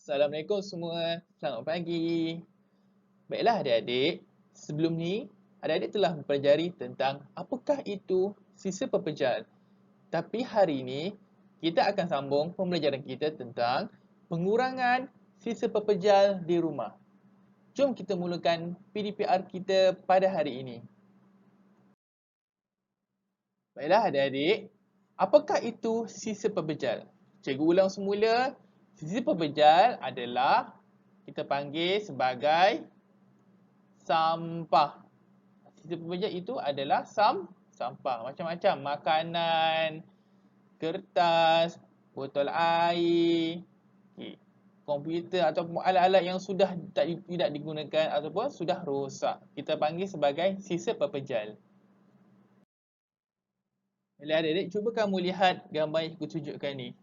Assalamualaikum semua, selamat pagi. Baiklah adik-adik, sebelum ni adik-adik telah mempelajari tentang apakah itu sisa pepejal. Tapi hari ini kita akan sambung pembelajaran kita tentang pengurangan sisa pepejal di rumah. Jom kita mulakan PDPR kita pada hari ini. Baiklah adik-adik, apakah itu sisa pepejal? Cikgu ulang semula, sisa pepejal adalah kita panggil sebagai sampah. Sisa pepejal itu adalah sampah. Macam-macam makanan, kertas, botol air, komputer ataupun alat-alat yang sudah tidak digunakan ataupun sudah rosak. Kita panggil sebagai sisa pepejal. Adik-adik, cuba kamu lihat gambar yang aku tunjukkan ni.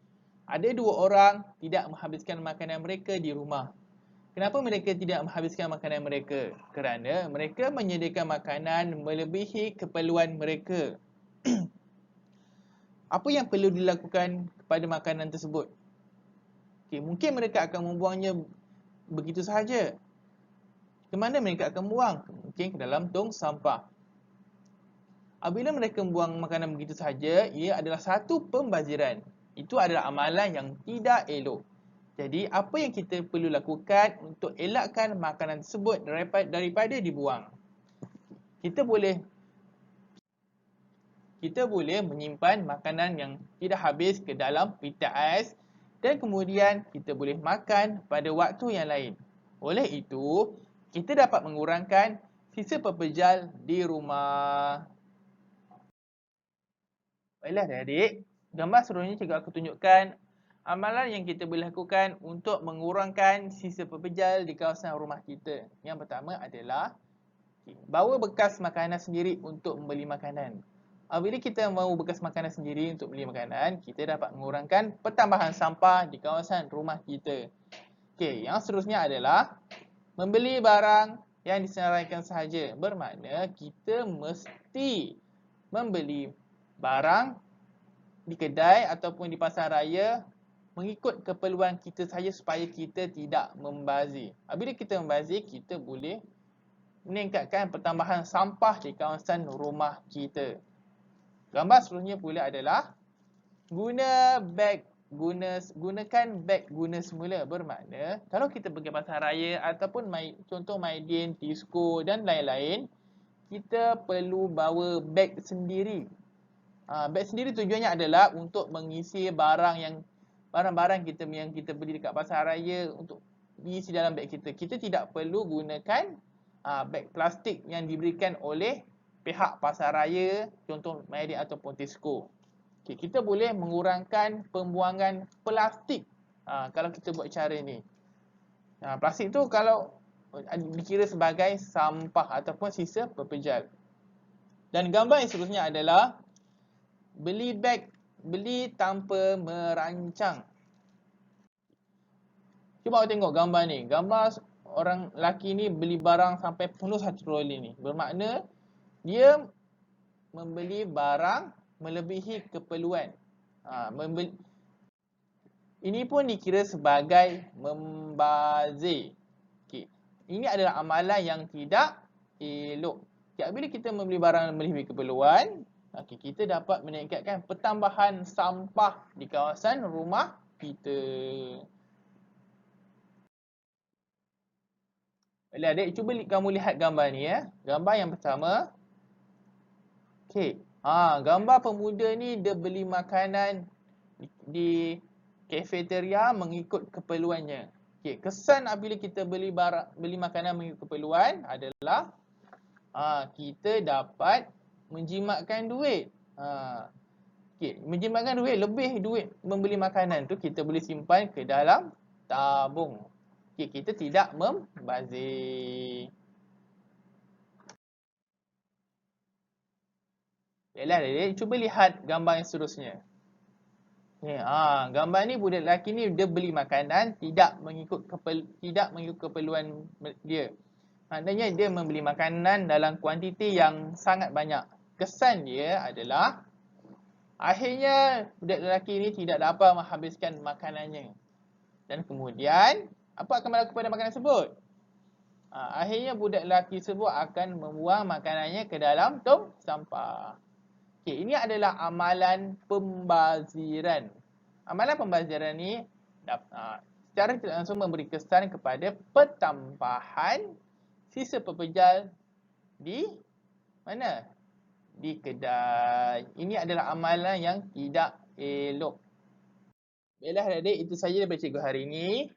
Ada dua orang tidak menghabiskan makanan mereka di rumah. Kenapa mereka tidak menghabiskan makanan mereka? Kerana mereka menyediakan makanan melebihi keperluan mereka. Apa yang perlu dilakukan kepada makanan tersebut? Mungkin mereka akan membuangnya begitu sahaja. Ke mana mereka akan buang? Mungkin ke dalam tong sampah. Apabila mereka membuang makanan begitu sahaja, ia adalah satu pembaziran. Itu adalah amalan yang tidak elok. Jadi, apa yang kita perlu lakukan untuk elakkan makanan tersebut daripada dibuang? Kita boleh menyimpan makanan yang tidak habis ke dalam pita ais dan kemudian kita boleh makan pada waktu yang lain. Oleh itu, kita dapat mengurangkan sisa pepejal di rumah. Baiklah adik-adik, gambar seterusnya cikgu aku tunjukkan amalan yang kita boleh lakukan untuk mengurangkan sisa pepejal di kawasan rumah kita. Yang pertama adalah bawa bekas makanan sendiri untuk membeli makanan. Apabila kita mahu bekas makanan sendiri untuk beli makanan, kita dapat mengurangkan pertambahan sampah di kawasan rumah kita. Okey, yang seterusnya adalah membeli barang yang disenaraikan sahaja. Bermakna kita mesti membeli barang di kedai ataupun di pasar raya mengikut keperluan kita saja supaya kita tidak membazir. Apabila kita membazir, kita boleh meningkatkan pertambahan sampah di kawasan rumah kita. Gambar seterusnya pula adalah gunakan beg guna semula. Bermakna kalau kita pergi pasar raya ataupun contoh Maidin, Tisco dan lain-lain, kita perlu bawa beg sendiri. Beg sendiri tujuannya adalah untuk mengisi barang-barang kita yang kita beli dekat pasar raya untuk diisi dalam beg kita. Kita tidak perlu gunakan beg plastik yang diberikan oleh pihak pasar raya, contoh Maidin ataupun Tisco. Okay, kita boleh mengurangkan pembuangan plastik kalau kita buat cara ni. Plastik tu kalau dikira sebagai sampah ataupun sisa pepejal. Dan gambar yang seterusnya adalah beli tanpa merancang. Cuba awak tengok gambar ni. Gambar orang lelaki ni beli barang sampai penuh satu troli ni. Bermakna dia membeli barang melebihi keperluan. Ini pun dikira sebagai membazir. Okay. Ini adalah amalan yang tidak elok. Okay, bila kita membeli barang melebihi keperluan, kita dapat meningkatkan pertambahan sampah di kawasan rumah kita. Adik, cuba kamu lihat gambar ni ya. Gambar yang pertama. Okey. Gambar pemuda ni dia beli makanan di kafeteria mengikut keperluannya. Okey, kesan apabila kita beli makanan mengikut keperluan adalah kita dapat menjimatkan duit. Okay. Menjimatkan duit, lebih duit membeli makanan tu kita boleh simpan ke dalam tabung. Okay. Kita tidak membazir. Baiklah adik, cuba lihat gambar yang seterusnya. Okay. Gambar ni budak lelaki ni dia beli makanan tidak mengikut keperluan dia. Maknanya dia membeli makanan dalam kuantiti yang sangat banyak. Kesan dia adalah akhirnya budak lelaki ini tidak dapat menghabiskan makanannya. Dan kemudian, apa akan berlaku pada makanan tersebut? Akhirnya budak lelaki tersebut akan membuang makanannya ke dalam tong sampah. Okey, ini adalah amalan pembaziran. Amalan pembaziran ni secara tidak langsung memberi kesan kepada pertambahan sisa pepejal di mana? Di kedai. Ini adalah amalan yang tidak elok. Baiklah adik-adik, itu saja daripada cikgu hari ini.